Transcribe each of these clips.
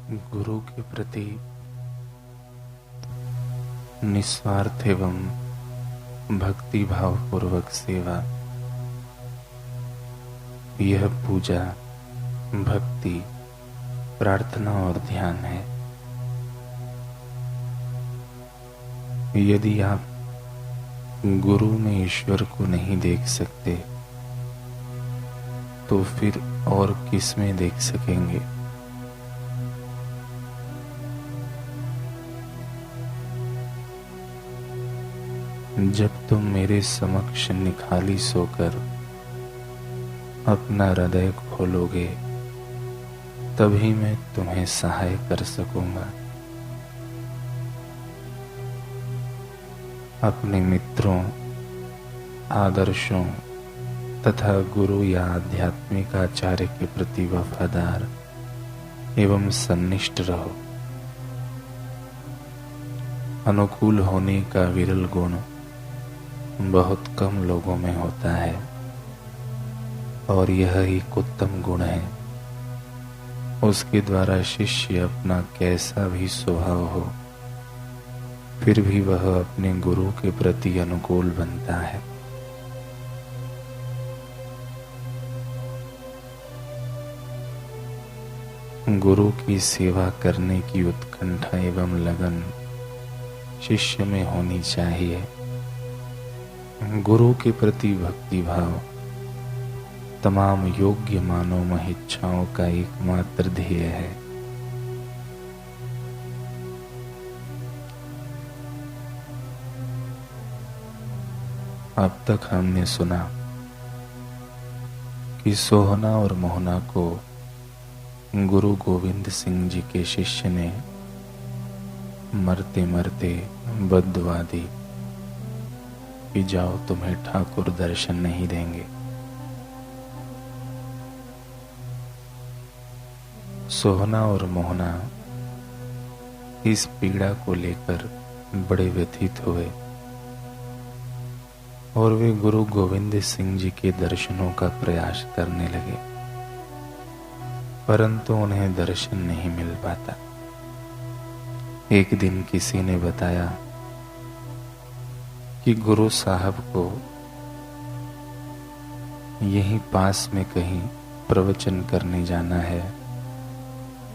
गुरु के प्रति निस्वार्थ एवं भक्ति भाव पूर्वक सेवा, यह पूजा, भक्ति, प्रार्थना और ध्यान है। यदि आप गुरु में ईश्वर को नहीं देख सकते तो फिर और किस में देख सकेंगे? जब तुम मेरे समक्ष निखालिस होकर अपना हृदय खोलोगे तभी मैं तुम्हें सहाय कर सकूंगा। अपने मित्रों, आदर्शों तथा गुरु या आध्यात्मिक आचार्य के प्रति वफादार एवं सन्निष्ठ रहो। अनुकूल होने का विरल गुण बहुत कम लोगों में होता है और यह एक उत्तम गुण है। उसके द्वारा शिष्य अपना कैसा भी स्वभाव हो फिर भी वह अपने गुरु के प्रति अनुकूल बनता है। गुरु की सेवा करने की उत्कंठा एवं लगन शिष्य में होनी चाहिए। गुरु के प्रति भक्ति भाव तमाम योग्य मानव महिच्छाओं का एकमात्र ध्येय है। अब तक हमने सुना कि सोहना और मोहना को गुरु गोविंद सिंह जी के शिष्य ने मरते मरते बद्दुआ दी कि जाओ, तुम्हें ठाकुर दर्शन नहीं देंगे। सोहना और मोहना इस पीड़ा को लेकर बड़े व्यथित हुए और वे गुरु गोविंद सिंह जी के दर्शनों का प्रयास करने लगे, परंतु उन्हें दर्शन नहीं मिल पाता। एक दिन किसी ने बताया कि गुरु साहब को यहीं पास में कहीं प्रवचन करने जाना है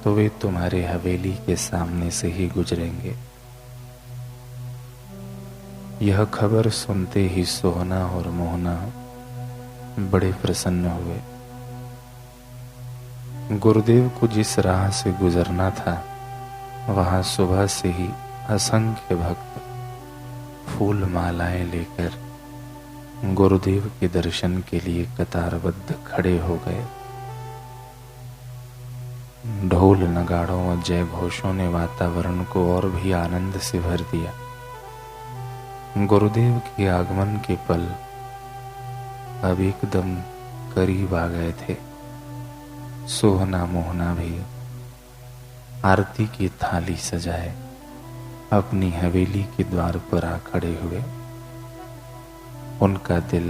तो वे तुम्हारे हवेली के सामने से ही गुजरेंगे। यह खबर सुनते ही सोहना और मोहना बड़े प्रसन्न हुए। गुरुदेव को जिस राह से गुजरना था वहां सुबह से ही असंख्य भक्त फूल मालाएं लेकर गुरुदेव के दर्शन के लिए कतारबद्ध खड़े हो गए। ढोल नगाड़ों और जय घोषों ने वातावरण को और भी आनंद से भर दिया। गुरुदेव के आगमन के पल अब एकदम करीब आ गए थे। सोहना मोहना भी आरती की थाली सजाए अपनी हवेली के द्वार पर आ खड़े हुए। उनका दिल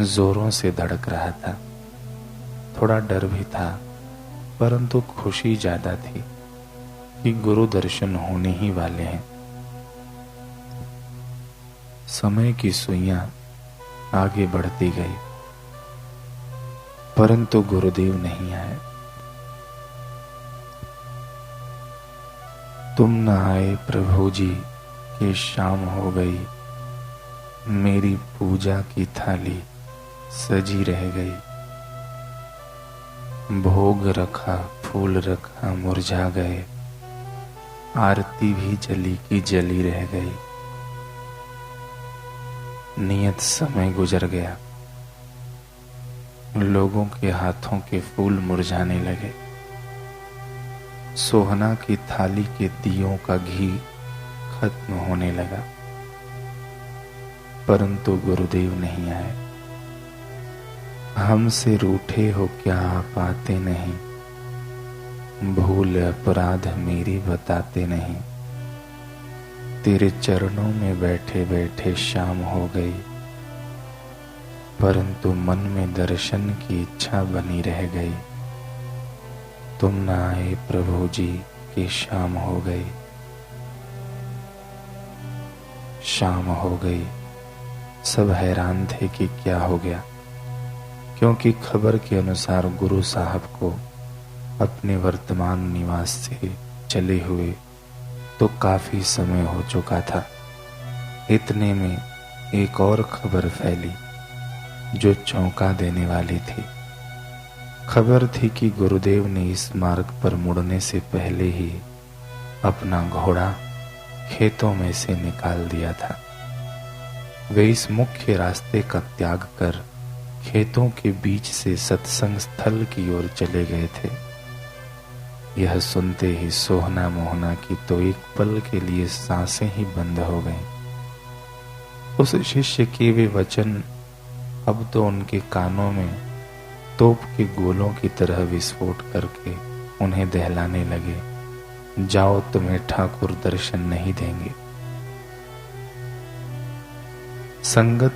जोरों से धड़क रहा था। थोड़ा डर भी था, परंतु खुशी ज्यादा थी कि गुरु दर्शन होने ही वाले हैं। समय की सुइयां आगे बढ़ती गई, परंतु गुरुदेव नहीं आए। तुम न आए प्रभु जी कि शाम हो गई, मेरी पूजा की थाली सजी रह गई। भोग रखा, फूल रखा, मुरझा गए, आरती भी जली की जली रह गई। नियत समय गुजर गया, लोगों के हाथों के फूल मुरझाने लगे। सोहना की थाली के दियों का घी खत्म होने लगा, परंतु गुरुदेव नहीं आए। हमसे रूठे हो क्या आप आते नहीं, भूल अपराध मेरी बताते नहीं। तेरे चरणों में बैठे बैठे शाम हो गई, परंतु मन में दर्शन की इच्छा बनी रह गई। तुम न आए प्रभु जी कि शाम हो गई। शाम हो गई। सब हैरान थे कि क्या हो गया, क्योंकि खबर के अनुसार गुरु साहब को अपने वर्तमान निवास से चले हुए तो काफी समय हो चुका था। इतने में एक और खबर फैली जो चौंका देने वाली थी। खबर थी कि गुरुदेव ने इस मार्ग पर मुड़ने से पहले ही अपना घोड़ा खेतों में से निकाल दिया था। वे इस मुख्य रास्ते का त्याग कर खेतों के बीच से सत्संग स्थल की ओर चले गए थे। यह सुनते ही सोहना मोहना की तो एक पल के लिए सांसें ही बंद हो गईं। उस शिष्य के वे वचन अब तो उनके कानों में तोप के गोलों की तरह विस्फोट करके उन्हें दहलाने लगे। जाओ, तुम्हें ठाकुर दर्शन नहीं देंगे। संगत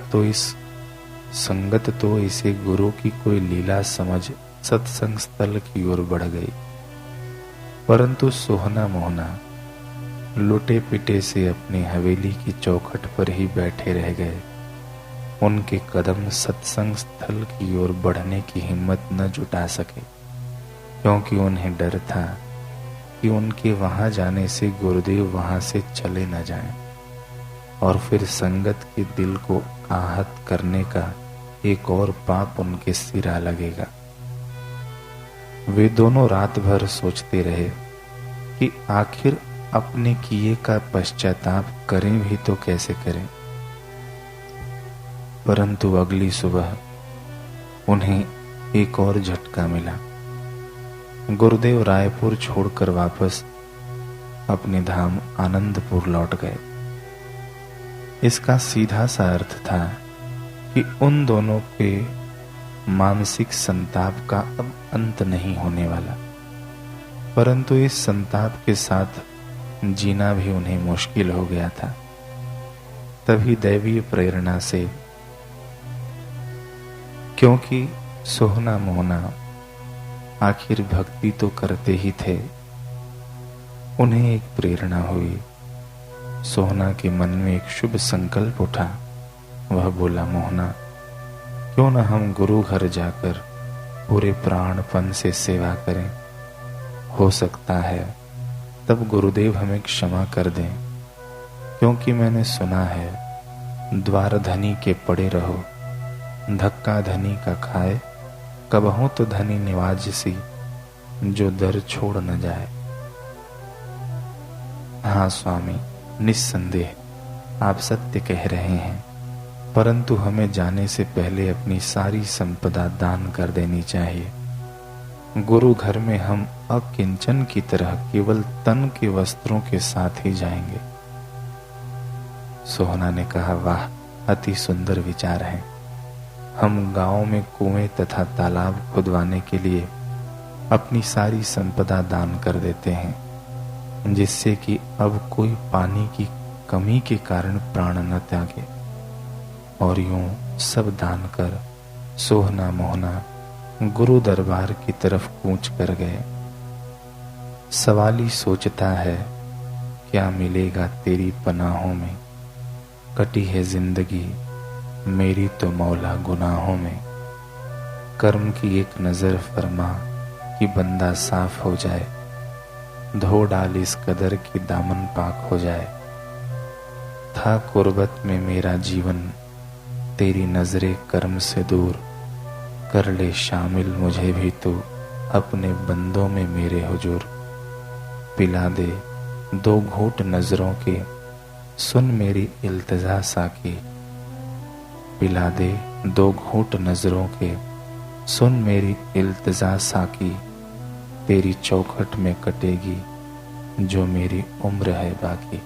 तो इसे गुरु की कोई लीला समझ सत्संग स्थल की ओर बढ़ गई, परंतु सोहना मोहना लुटे पिटे से अपनी हवेली की चौखट पर ही बैठे रह गए। उनके कदम सत्संग स्थल की ओर बढ़ने की हिम्मत न जुटा सके, क्योंकि उन्हें डर था कि उनके वहां जाने से गुरुदेव वहां से चले न जाएं और फिर संगत के दिल को आहत करने का एक और पाप उनके सिर आ लगेगा। वे दोनों रात भर सोचते रहे कि आखिर अपने किए का पश्चाताप करें भी तो कैसे करें। परंतु अगली सुबह उन्हें एक और झटका मिला। गुरुदेव रायपुर छोड़कर वापस अपने धाम आनंदपुर लौट गए। इसका सीधा सा अर्थ था कि उन दोनों के मानसिक संताप का अब अंत नहीं होने वाला, परंतु इस संताप के साथ जीना भी उन्हें मुश्किल हो गया था। तभी दैवीय प्रेरणा से, क्योंकि सोहना मोहना आखिर भक्ति तो करते ही थे, उन्हें एक प्रेरणा हुई। सोहना के मन में एक शुभ संकल्प उठा। वह बोला, मोहना, क्यों न हम गुरु घर जाकर पूरे प्राणपन से सेवा करें। हो सकता है तब गुरुदेव हमें क्षमा कर दें, क्योंकि मैंने सुना है द्वार धनी के पड़े रहो, धक्का धनी का खाए, कबहू तो धनी निवाजिसी जो दर छोड़ न जाए। हाँ स्वामी, निस्संदेह आप सत्य कह रहे हैं, परंतु हमें जाने से पहले अपनी सारी संपदा दान कर देनी चाहिए। गुरु घर में हम अकिंचन की तरह केवल तन के वस्त्रों के साथ ही जाएंगे। सोहना ने कहा, वाह, अति सुंदर विचार है। हम गांव में कुएं तथा तालाब खुदवाने के लिए अपनी सारी संपदा दान कर देते हैं, जिससे कि अब कोई पानी की कमी के कारण प्राण न त्यागे। और यूं सब दान कर सोहना मोहना गुरु दरबार की तरफ कूच कर गए। सवाली सोचता है, क्या मिलेगा तेरी पनाहों में, कटी है जिंदगी मेरी तो मौला गुनाहों में। कर्म की एक नजर फरमा कि बंदा साफ हो जाए, धो डाल इस कदर की दामन पाक हो जाए। था कुर्बत में मेरा जीवन, तेरी नजरे कर्म से दूर, कर ले शामिल मुझे भी तू अपने बंदों में मेरे हुजूर। पिला दे दो घूंट नजरों के, सुन मेरी इल्तिजा साकी। पिला दे दो घूंट नजरों के, सुन मेरी इल्तिजा साकी। तेरी चौखट में कटेगी जो मेरी उम्र है बाकी।